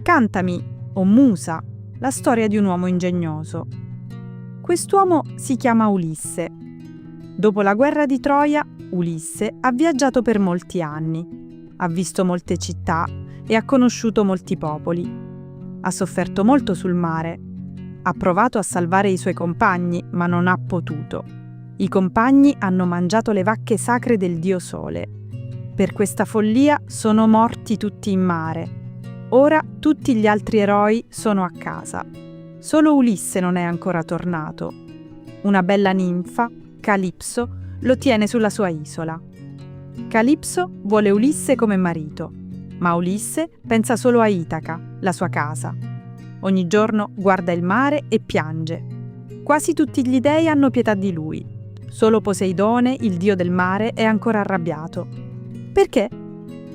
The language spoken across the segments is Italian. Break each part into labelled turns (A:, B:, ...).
A: Raccontami, o musa, la storia di un uomo ingegnoso. Quest'uomo si chiama Ulisse. Dopo la guerra di Troia, Ulisse ha viaggiato per molti anni, ha visto molte città e ha conosciuto molti popoli. Ha sofferto molto sul mare. Ha provato a salvare i suoi compagni, ma non ha potuto. I compagni hanno mangiato le vacche sacre del dio Sole. Per questa follia sono morti tutti in mare. Ora tutti gli altri eroi sono a casa. Solo Ulisse non è ancora tornato. Una bella ninfa, Calipso, lo tiene sulla sua isola. Calipso vuole Ulisse come marito, ma Ulisse pensa solo a Itaca, la sua casa. Ogni giorno guarda il mare e piange. Quasi tutti gli dei hanno pietà di lui. Solo Poseidone, il dio del mare, è ancora arrabbiato. Perché?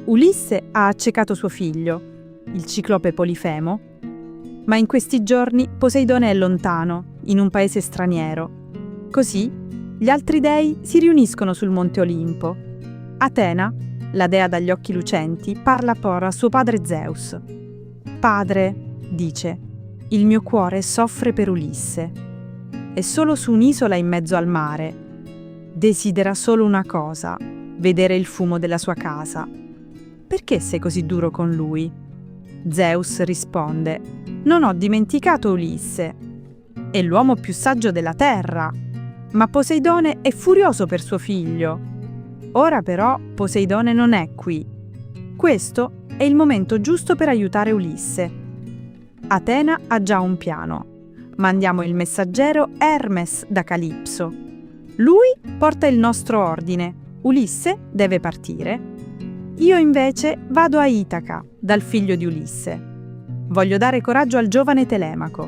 A: Ulisse ha accecato suo figlio, il ciclope Polifemo, ma in questi giorni Poseidone è lontano, in un paese straniero. Così gli altri dei si riuniscono sul monte Olimpo. Atena, la dea dagli occhi lucenti, parla ora a suo padre Zeus. «Padre», dice, «il mio cuore soffre per Ulisse. È solo su un'isola in mezzo al mare. Desidera solo una cosa, vedere il fumo della sua casa. Perché sei così duro con lui?» Zeus risponde: «Non ho dimenticato Ulisse. È l'uomo più saggio della terra, ma Poseidone è furioso per suo figlio. Ora però Poseidone non è qui. Questo è il momento giusto per aiutare Ulisse. Atena ha già un piano. Mandiamo il messaggero Hermes da Calipso. Lui porta il nostro ordine. Ulisse deve partire. Io invece vado a Itaca, dal figlio di Ulisse. Voglio dare coraggio al giovane Telemaco.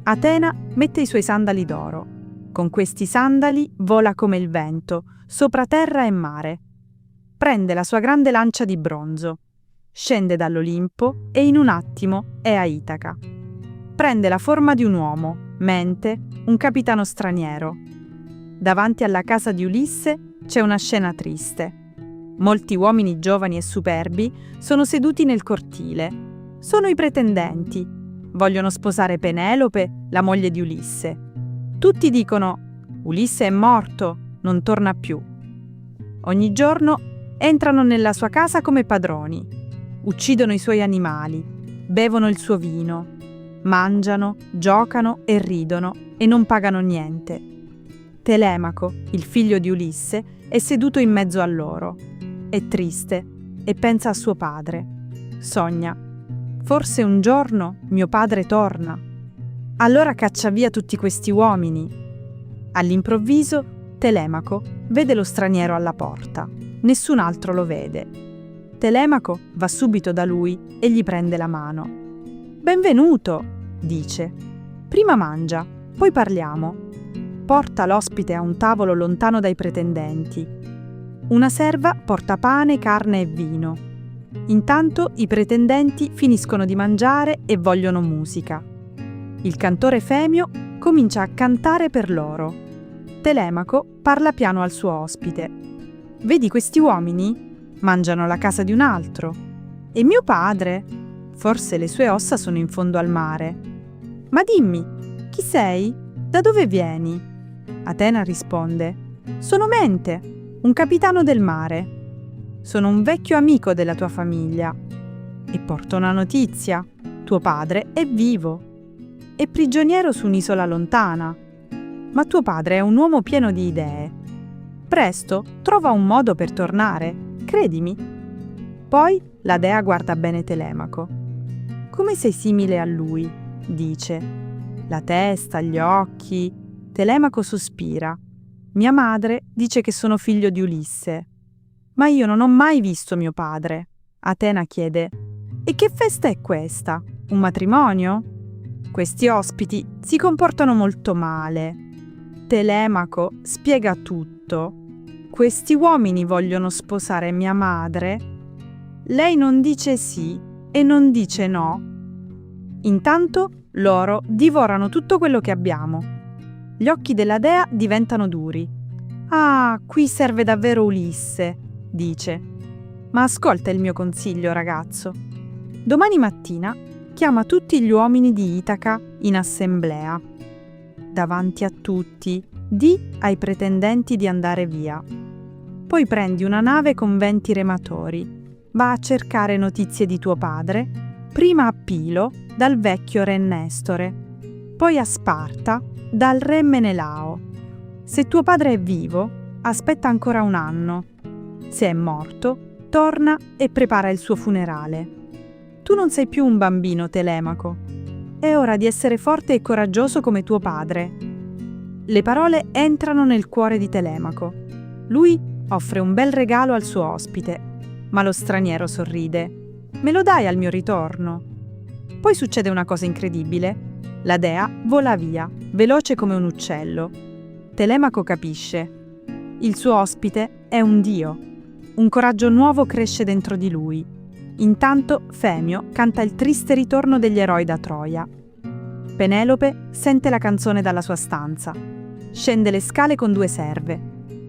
A: Atena mette i suoi sandali d'oro. Con questi sandali vola come il vento, sopra terra e mare. Prende la sua grande lancia di bronzo. Scende dall'Olimpo e in un attimo è a Itaca. Prende la forma di un uomo, mente, un capitano straniero. Davanti alla casa di Ulisse c'è una scena triste. Molti uomini giovani e superbi sono seduti nel cortile. Sono i pretendenti. Vogliono sposare Penelope, la moglie di Ulisse. Tutti dicono: Ulisse è morto, non torna più. Ogni giorno entrano nella sua casa come padroni. Uccidono i suoi animali, bevono il suo vino, mangiano, giocano e ridono e non pagano niente. Telemaco, il figlio di Ulisse, è seduto in mezzo a loro. È triste e pensa a suo padre. Sogna: forse un giorno mio padre torna. Allora caccia via tutti questi uomini. All'improvviso Telemaco vede lo straniero alla porta. Nessun altro lo vede. Telemaco va subito da lui e gli prende la mano. «Benvenuto», dice. «Prima mangia, poi parliamo». Porta l'ospite a un tavolo lontano dai pretendenti. Una serva porta pane, carne e vino. Intanto i pretendenti finiscono di mangiare e vogliono musica. Il cantore Femio comincia a cantare per loro. Telemaco parla piano al suo ospite. «Vedi questi uomini? Mangiano la casa di un altro. E mio padre? Forse le sue ossa sono in fondo al mare. Ma dimmi, chi sei? Da dove vieni?» Atena risponde: «Sono Mente, un capitano del mare. Sono un vecchio amico della tua famiglia. E porto una notizia: tuo padre è vivo. È prigioniero su un'isola lontana. Ma tuo padre è un uomo pieno di idee. Presto trova un modo per tornare, credimi». Poi la dea guarda bene Telemaco. «Come sei simile a lui», dice. «La testa, gli occhi». Telemaco sospira. «Mia madre dice che sono figlio di Ulisse. Ma io non ho mai visto mio padre». Atena chiede: «E che festa è questa? Un matrimonio?» «Questi ospiti si comportano molto male». Telemaco spiega tutto. «Questi uomini vogliono sposare mia madre. Lei non dice sì e non dice no. Intanto loro divorano tutto quello che abbiamo». Gli occhi della dea diventano duri. «Ah, qui serve davvero Ulisse», dice. «Ma ascolta il mio consiglio, ragazzo. Domani mattina chiama tutti gli uomini di Itaca in assemblea. Davanti a tutti, di ai pretendenti di andare via. Poi prendi una nave con 20 rematori. Va a cercare notizie di tuo padre, prima a Pilo, dal vecchio re Nestore, poi a Sparta, dal re Menelao. Se tuo padre è vivo, aspetta ancora un anno. Se è morto, torna e prepara il suo funerale. Tu non sei più un bambino, Telemaco. È ora di essere forte e coraggioso come tuo padre. Le parole entrano nel cuore di Telemaco. Lui offre un bel regalo al suo ospite, ma lo straniero sorride. Me lo dai al mio ritorno? Poi succede una cosa incredibile. La dea vola via, veloce come un uccello. Telemaco capisce. Il suo ospite è un dio. Un coraggio nuovo cresce dentro di lui. Intanto Femio canta il triste ritorno degli eroi da Troia. Penelope sente la canzone dalla sua stanza. Scende le scale con 2 serve.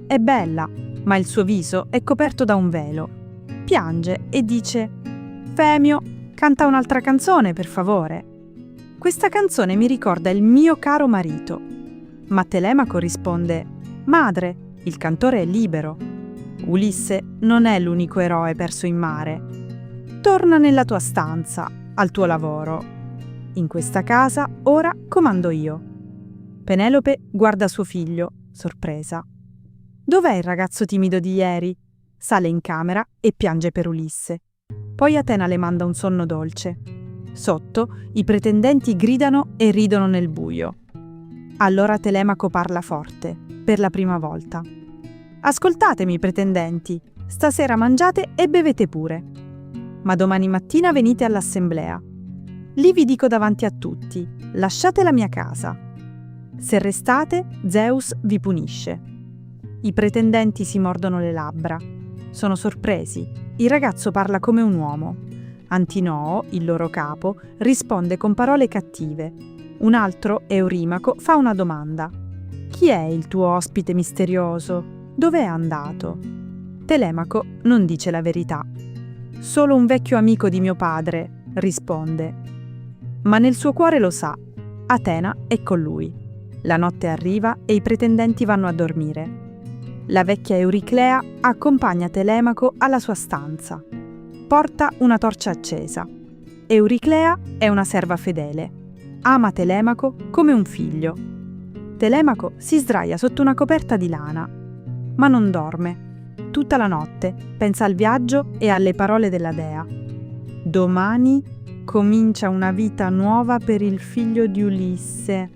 A: È bella, ma il suo viso è coperto da un velo. Piange e dice: «Femio, canta un'altra canzone, per favore. Questa canzone mi ricorda il mio caro marito». Ma Telemaco risponde: «Madre, il cantore è libero. Ulisse non è l'unico eroe perso in mare. Torna nella tua stanza, al tuo lavoro. In questa casa ora comando io». Penelope guarda suo figlio, sorpresa. «Dov'è il ragazzo timido di ieri?» Sale in camera e piange per Ulisse. Poi Atena le manda un sonno dolce. Sotto, i pretendenti gridano e ridono nel buio. Allora Telemaco parla forte, per la prima volta. «Ascoltatemi, pretendenti, stasera mangiate e bevete pure. Ma domani mattina venite all'assemblea. Lì vi dico davanti a tutti, lasciate la mia casa. Se restate, Zeus vi punisce». I pretendenti si mordono le labbra. Sono sorpresi. Il ragazzo parla come un uomo. Antinoo, il loro capo, risponde con parole cattive. Un altro, Eurimaco, fa una domanda. «Chi è il tuo ospite misterioso? Dov'è andato?» Telemaco non dice la verità. «Solo un vecchio amico di mio padre», risponde. Ma nel suo cuore lo sa. Atena è con lui. La notte arriva e i pretendenti vanno a dormire. La vecchia Euriclea accompagna Telemaco alla sua stanza. Porta una torcia accesa. Euriclea è una serva fedele. Ama Telemaco come un figlio. Telemaco si sdraia sotto una coperta di lana, ma non dorme. Tutta la notte pensa al viaggio e alle parole della dea. Domani comincia una vita nuova per il figlio di Ulisse.